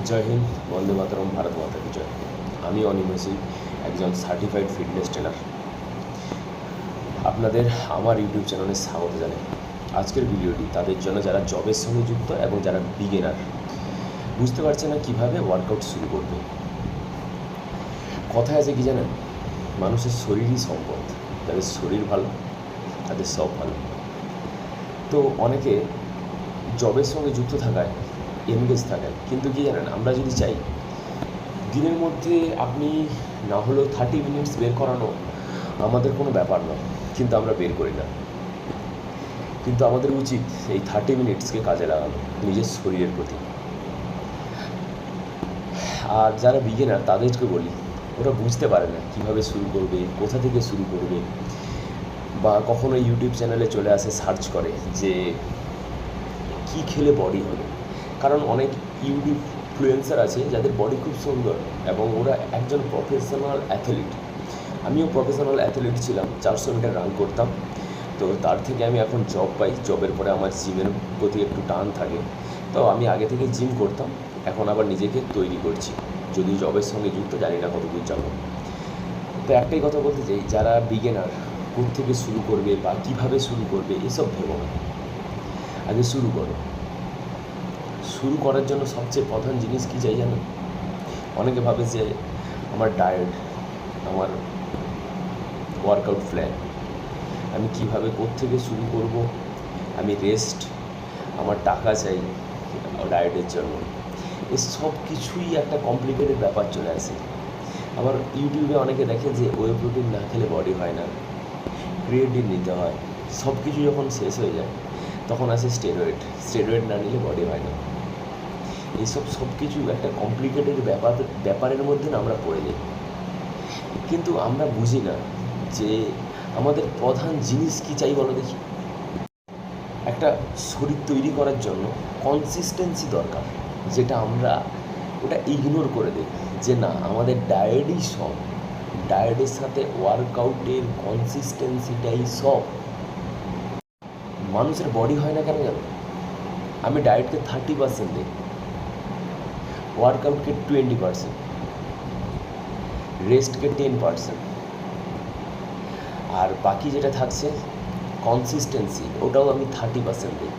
জয় হিন্দ, বন্দে মাতরম, ভারত মাতা কি জয়। আমি অনিমেষী, একজন সার্টিফাইড ফিটনেস ট্রেনার। আপনাদের আমার ইউটিউব চ্যানেলে স্বাগত জানাই। আজকের ভিডিওটি তাদের জন্য যারা জবের সঙ্গে যুক্ত এবং যারা বিগিনার, বুঝতে পারছে না কীভাবে ওয়ার্কআউট শুরু করবে। কথায় আছে কি জানেন, মানুষের শরীরই সম্পদ। যাদের শরীর ভালো তাদের সব ভালো। তো অনেকে জবের সঙ্গে যুক্ত থাকায় এনগেজ থাকেন, কিন্তু কি জানেন, আমরা যদি চাই দিনের মধ্যে আপনি না হলেও 30 মিনিটস বের করানো আমাদের কোনো ব্যাপার নয়, কিন্তু আমরা বের করি না। কিন্তু আমাদের উচিত এই 30 মিনিটসকে কাজে লাগানো নিজের শরীরের প্রতি। আর যারা বিগিনার তাদেরকে বলি, ওরা বুঝতে পারে না কীভাবে শুরু করবে, কোথা থেকে শুরু করবে, বা কখনো ইউটিউব চ্যানেলে চলে আসে সার্চ করে যে কী খেলে বডি হবে। কারণ অনেক ইউটিউব ইনফ্লুয়েন্সার আছে যাদের বডি খুব সুন্দর এবং ওরা একজন প্রফেশনাল অ্যাথলিট। আমিও প্রফেশনাল অ্যাথলিট ছিলাম, 400 মিটার রান করতাম। তো তার থেকে আমি এখন জব পাই, জবের পরে আমার জিমের প্রতি একটু টান থাকে। তো আমি আগে থেকে জিম করতাম, এখন আবার নিজেকে তৈরি করছি, যদি জবের সঙ্গে যুক্ত, জানি না কত দূর যাবো। তো একটাই কথা বলতে চাই, যারা বিগিনার কোত্থেকে শুরু করবে বা কীভাবে শুরু করবে এসব ভেবো না, আগে শুরু করো। শুরু করার জন্য সবচেয়ে প্রধান জিনিস কী চাই জানেন? অনেকে ভাবে যে আমার ডায়েট, আমার ওয়ার্কআউট প্ল্যান, আমি কীভাবে কোত্থেকে শুরু করব, আমি রেস্ট, আমার টাকা চাই ডায়েটের জন্য। এই সব কিছুই একটা কমপ্লিকেটেড ব্যাপার চলে আসে। আবার ইউটিউবে অনেকে দেখে যে ওয়ে প্রোটিন না খেলে বডি হয় না, ক্রিয়েটিন নিতে হয়। সব কিছু যখন শেষ হয়ে যায় তখন আসে স্টেরয়েড না নিলে বডি হয় না। এইসব সব কিছু একটা কমপ্লিকেটেড ব্যাপারের মধ্যে না আমরা পড়ে যাই, কিন্তু আমরা বুঝি না যে আমাদের প্রধান জিনিস কী চাই বলো দেখি। একটা শরীর তৈরি করার জন্য কনসিস্টেন্সি দরকার, যেটা আমরা ওটা ইগনোর করে দিই যে না, আমাদের ডায়েটই সব, ডায়েটের সাথে ওয়ার্কআউটের কনসিস্টেন্সিটাই সব। মানুষের বডি হয় না কেন জানো? আমি ডায়েটকে 30% দিই, ওয়ার্কআউটকে 20%, রেস্টকে 10%, আর বাকি যেটা থাকছে কনসিস্টেন্সি, ওটাও আমি 30% দিই।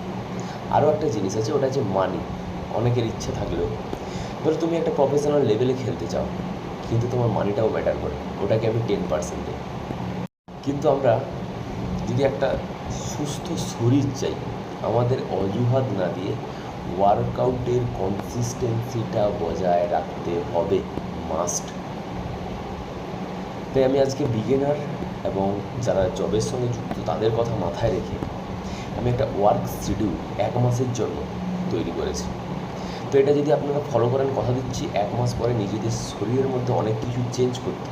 আরও একটা জিনিস আছে, ওটা হচ্ছে মানি। অনেকের ইচ্ছে থাকলেও, ধরো তুমি একটা প্রফেশনাল লেভেলে খেলতে চাও, কিন্তু তোমার মানিটাও ম্যাটার করে, ওটাকে আমি 10% দিই। কিন্তু আমরা যদি একটা সুস্থ শরীর চাই, আমাদের অজুহাত না দিয়ে ওয়ার্কআউটের কনসিস্টেন্সিটা বজায় রাখতে হবে, মাস্ট। তাই আমি আজকে বিগিনার এবং যারা জবের সঙ্গে যুক্ত তাদের কথা মাথায় রেখে আমি একটা ওয়ার্ক শিডিউল 1 মাসের জন্য তৈরি করেছি। তো এটা যদি আপনারা ফলো করেন, কথা দিচ্ছি 1 মাস পরে নিজেদের শরীরের মধ্যে অনেক কিছু চেঞ্জ করতে,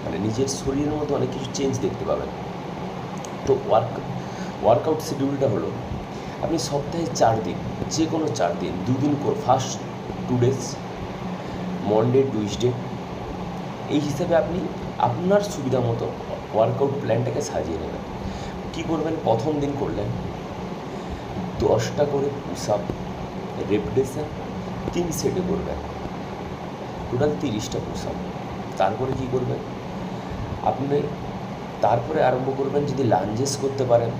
মানে নিজের শরীরের মধ্যে অনেক কিছু চেঞ্জ দেখতে পাবেন। তো ওয়ার্কআউট শিডিউলটা হলো, আপনি সপ্তাহে 4 দিন, যে কোনো 4 দিন, 2 দিন ফার্স্ট 2 ডেজ, মনডে, টুইসডে, এই হিসাবে আপনি আপনার সুবিধা মতো ওয়ার্কআউট প্ল্যানটাকে সাজিয়ে নেবেন। কী করবেন? প্রথম দিন করলেন 10টা করে পুশ আপ, রেপিটেশন 3 সেটে করবেন, টোটাল 30টা পুশ আপ। তারপরে কী করবেন? আপনি তারপরে আরম্ভ করবেন, যদি লাঞ্জেস করতে পারেন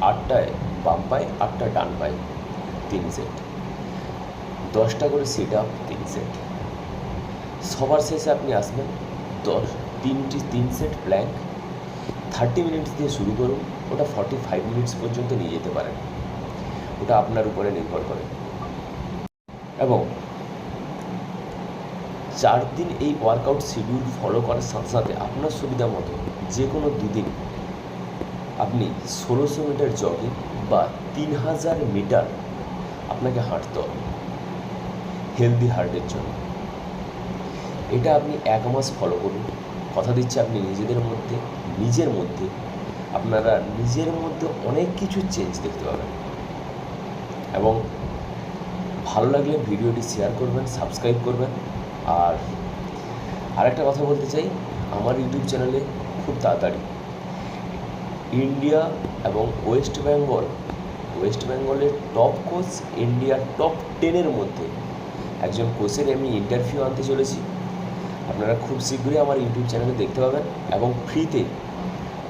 8টায় বাম পায়ে, 8টা ডান পায়ে, 3 সেট, 10টা করে সিট আপ, 3 সেট। সবার শেষে আপনি আসবেন 3 সেট প্ল্যাঙ্ক, 30 মিনিটস দিয়ে শুরু করুন, ওটা 45 মিনিটস পর্যন্ত নিয়ে যেতে পারেন, ওটা আপনার উপরে নির্ভর করে। এবং 4 দিন এই ওয়ার্কআউট শিডিউল ফলো করার সাথে সাথে আপনার সুবিধা মতো যে কোনো 2 দিন আপনি 1600 মিটার জগিং বা 3000 মিটার আপনাকে হাঁটতে হবে হেলদি হার্টের জন্য। এটা আপনি 1 মাস ফলো করুন, কথা দিচ্ছি আপনি নিজের মধ্যে আপনারা নিজের মধ্যে অনেক কিছু চেঞ্জ দেখতে পাবেন। এবং ভালো লাগলে ভিডিওটি শেয়ার করবেন, সাবস্ক্রাইব করবেন। আর আরেকটা কথা বলতে চাই, আমার ইউটিউব চ্যানেলে খুব তাড়াতাড়ি ইন্ডিয়া এবং ওয়েস্ট বেঙ্গল ওয়েস্ট বেঙ্গলের টপ কোচ, ইন্ডিয়ার টপ 10-এর মধ্যে একজন কোচের আমি ইন্টারভিউ আনতে চলেছি। আপনারা খুব শীঘ্রই আমার ইউটিউব চ্যানেলে দেখতে পাবেন এবং ফ্রিতে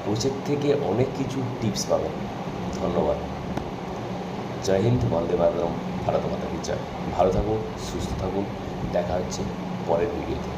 কোচের থেকে অনেক কিছু টিপস পাবেন। ধন্যবাদ। জয় হিন্দ, বন্দে মাতরম, ভারত মাতা কি জয়। ভালো থাকুন, সুস্থ থাকুন, দেখা হচ্ছে পরের ভিডিওতে।